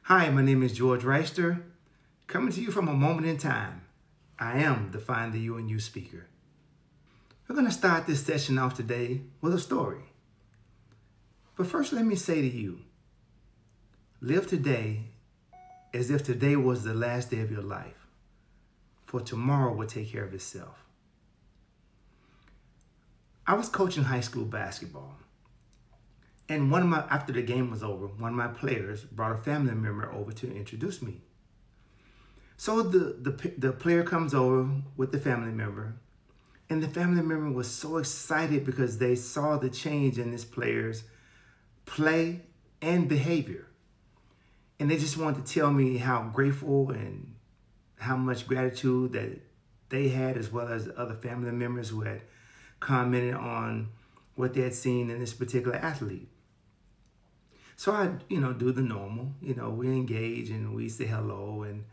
Hi, my name is George Reister, coming to you from a moment in time. I am the Find the You in You speaker. We're going to start this session off today with a story. But first, let me say to you, live today as if today was the last day of your life, for tomorrow will take care of itself. I was coaching high school basketball, and after the game was over, one of my players brought a family member over to introduce me. So the player comes over with the family member, and the family member was so excited because they saw the change in this player's play and behavior. And they just wanted to tell me how grateful and how much gratitude that they had, as well as other family members who had commented on what they had seen in this particular athlete. So I, do the normal, we engage and we say hello and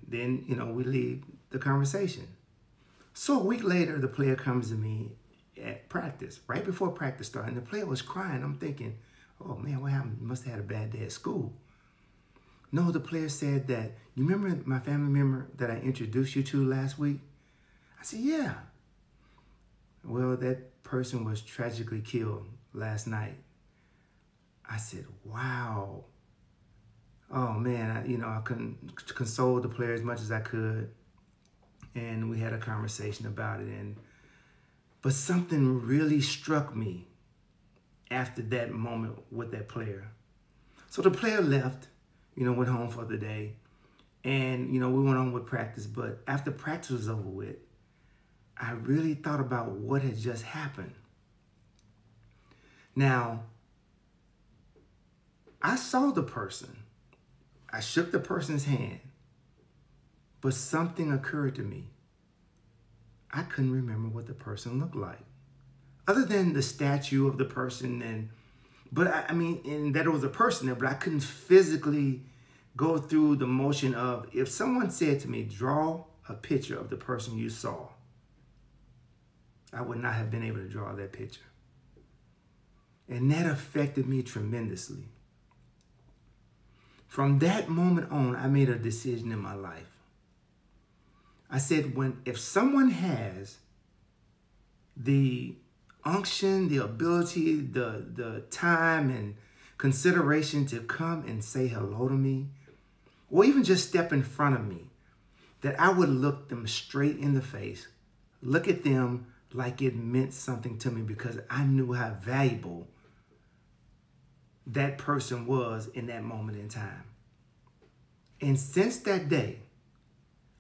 then, we leave the conversation. So a week later, the player comes to me at practice, right before practice started, and the player was crying. I'm thinking, oh man, what happened? Must have had a bad day at school. No, the player said that, you remember my family member that I introduced you to last week? I said, yeah. Well, that person was tragically killed last night. I said, wow. Oh man, I couldn't console the player as much as I could. And we had a conversation about it. But something really struck me after that moment with that player. So the player left, went home for the day. And, we went on with practice. But after practice was over with, I really thought about what had just happened. Now, I saw the person. I shook the person's hand. But something occurred to me. I couldn't remember what the person looked like. Other than the statue of the person, and that it was a person there, but I couldn't physically go through the motion of, if someone said to me, draw a picture of the person you saw, I would not have been able to draw that picture. And that affected me tremendously. From that moment on, I made a decision in my life. I said, if someone has the unction, the ability, the time and consideration to come and say hello to me, or even just step in front of me, that I would look them straight in the face, look at them like it meant something to me, because I knew how valuable that person was in that moment in time. And since that day,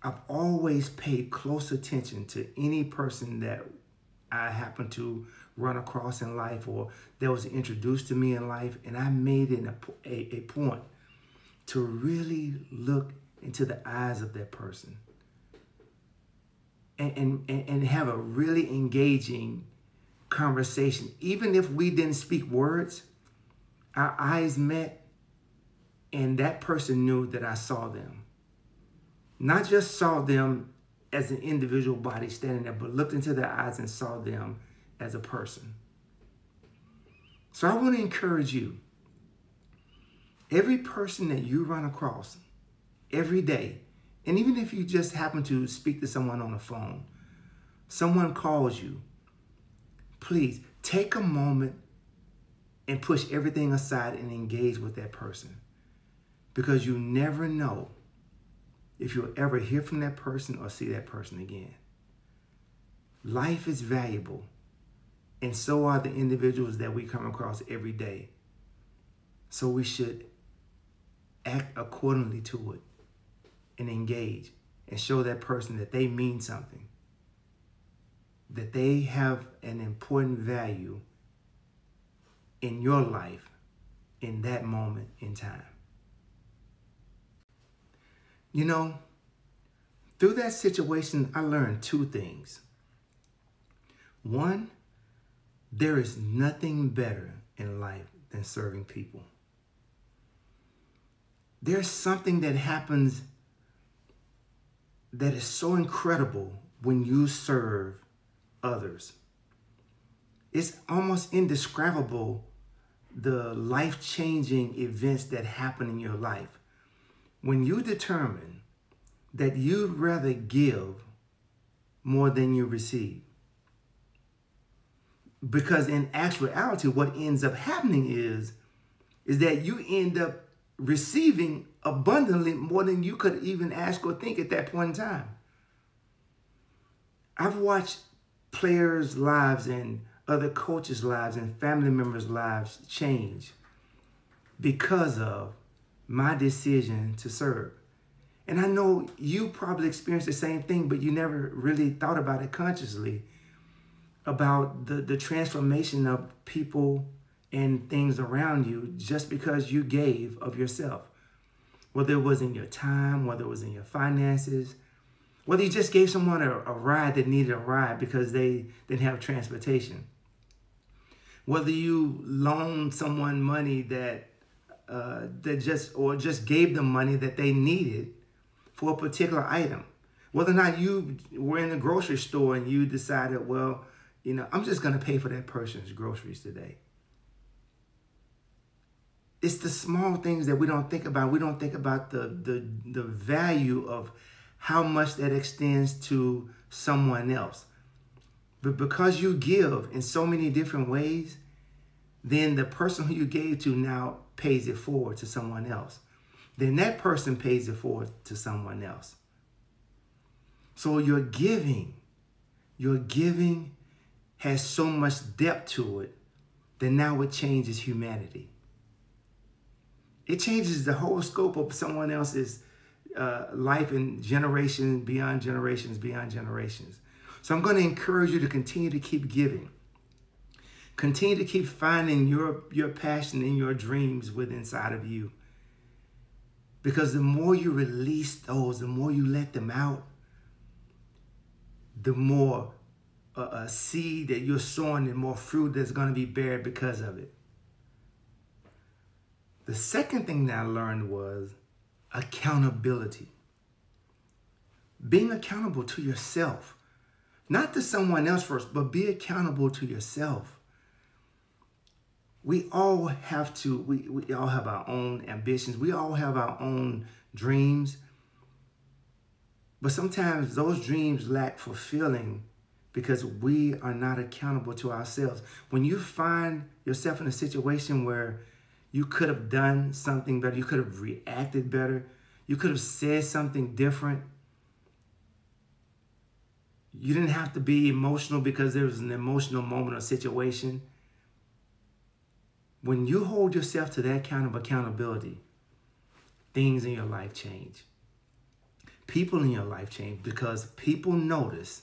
I've always paid close attention to any person that I happen to run across in life or that was introduced to me in life. And I made it a point to really look into the eyes of that person and have a really engaging conversation. Even if we didn't speak words, our eyes met and that person knew that I saw them. Not just saw them as an individual body standing there, but looked into their eyes and saw them as a person. So I want to encourage you. Every person that you run across every day, and even if you just happen to speak to someone on the phone, someone calls you, please take a moment and push everything aside and engage with that person. Because you never know if you'll ever hear from that person or see that person again. Life is valuable, and so are the individuals that we come across every day. So we should act accordingly to it and engage and show that person that they mean something, that they have an important value in your life in that moment in time. Through that situation, I learned two things. One, there is nothing better in life than serving people. There's something that happens that is so incredible when you serve others. It's almost indescribable the life-changing events that happen in your life, when you determine that you'd rather give more than you receive. Because in actuality, what ends up happening is that you end up receiving abundantly more than you could even ask or think at that point in time. I've watched players' lives and other coaches' lives and family members' lives change because of my decision to serve. And I know you probably experienced the same thing, but you never really thought about it consciously, about the transformation of people and things around you just because you gave of yourself. Whether it was in your time, whether it was in your finances, whether you just gave someone a ride that needed a ride because they didn't have transportation. Whether you loaned someone money that just gave them money that they needed for a particular item. Whether or not you were in the grocery store and you decided, well, I'm just going to pay for that person's groceries today. It's the small things that we don't think about. We don't think about the value of how much that extends to someone else. But because you give in so many different ways, then the person who you gave to now pays it forward to someone else. Then that person pays it forward to someone else. So your giving has so much depth to it that now it changes humanity. It changes the whole scope of someone else's life in generations beyond generations beyond generations. So I'm going to encourage you to continue to keep giving. Continue to keep finding your passion and your dreams within inside of you. Because the more you release those, the more you let them out, the more a seed that you're sowing and more fruit that's going to be bared because of it. The second thing that I learned was accountability. Being accountable to yourself. Not to someone else first, but be accountable to yourself. We all have to, we all have our own ambitions. We all have our own dreams. But sometimes those dreams lack fulfilling because we are not accountable to ourselves. When you find yourself in a situation where you could have done something better, you could have reacted better, you could have said something different. You didn't have to be emotional because there was an emotional moment or situation. When you hold yourself to that kind of accountability, things in your life change. People in your life change because people notice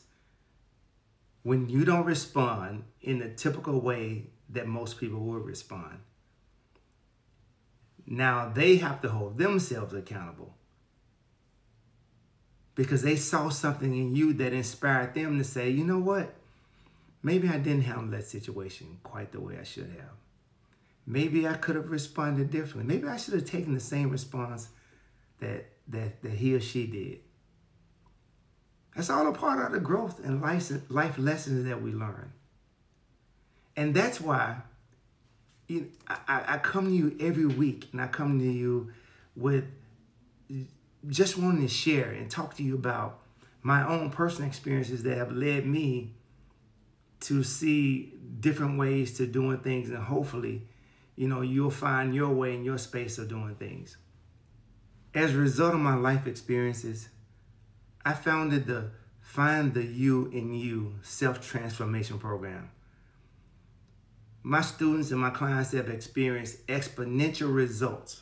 when you don't respond in the typical way that most people would respond. Now they have to hold themselves accountable because they saw something in you that inspired them to say, you know what? Maybe I didn't handle that situation quite the way I should have. Maybe I could have responded differently. Maybe I should have taken the same response that he or she did. That's all a part of the growth and life lessons that we learn. And that's why I come to you every week, and I come to you with just wanting to share and talk to you about my own personal experiences that have led me to see different ways to doing things, and hopefully, you'll find your way in your space of doing things. As a result of my life experiences, I founded the Find the You in You Self-Transformation Program. My students and my clients have experienced exponential results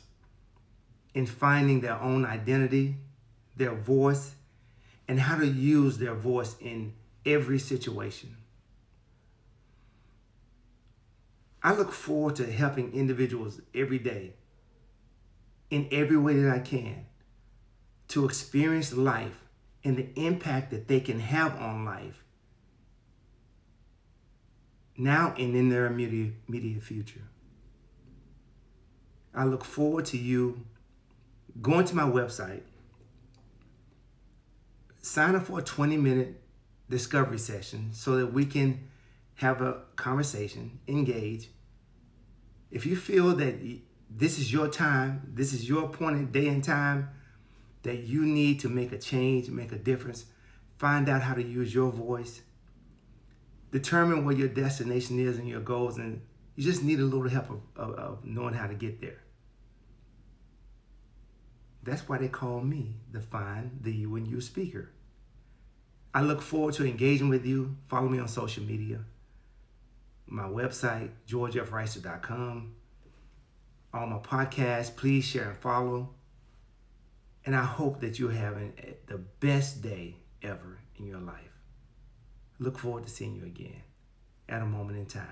in finding their own identity, their voice, and how to use their voice in every situation. I look forward to helping individuals every day, in every way that I can, to experience life and the impact that they can have on life now and in their immediate future. I look forward to you going to my website, sign up for a 20-minute discovery session so that we can have a conversation, engage, If you feel that this is your time, this is your appointed day and time, that you need to make a change, make a difference, find out how to use your voice, determine where your destination is and your goals, and you just need a little help of knowing how to get there. That's why they call me the Find the You in You speaker. I look forward to engaging with you. Follow me on social media. My website, georgefreister.com. All my podcasts, please share and follow. And I hope that you're having the best day ever in your life. Look forward to seeing you again at a moment in time.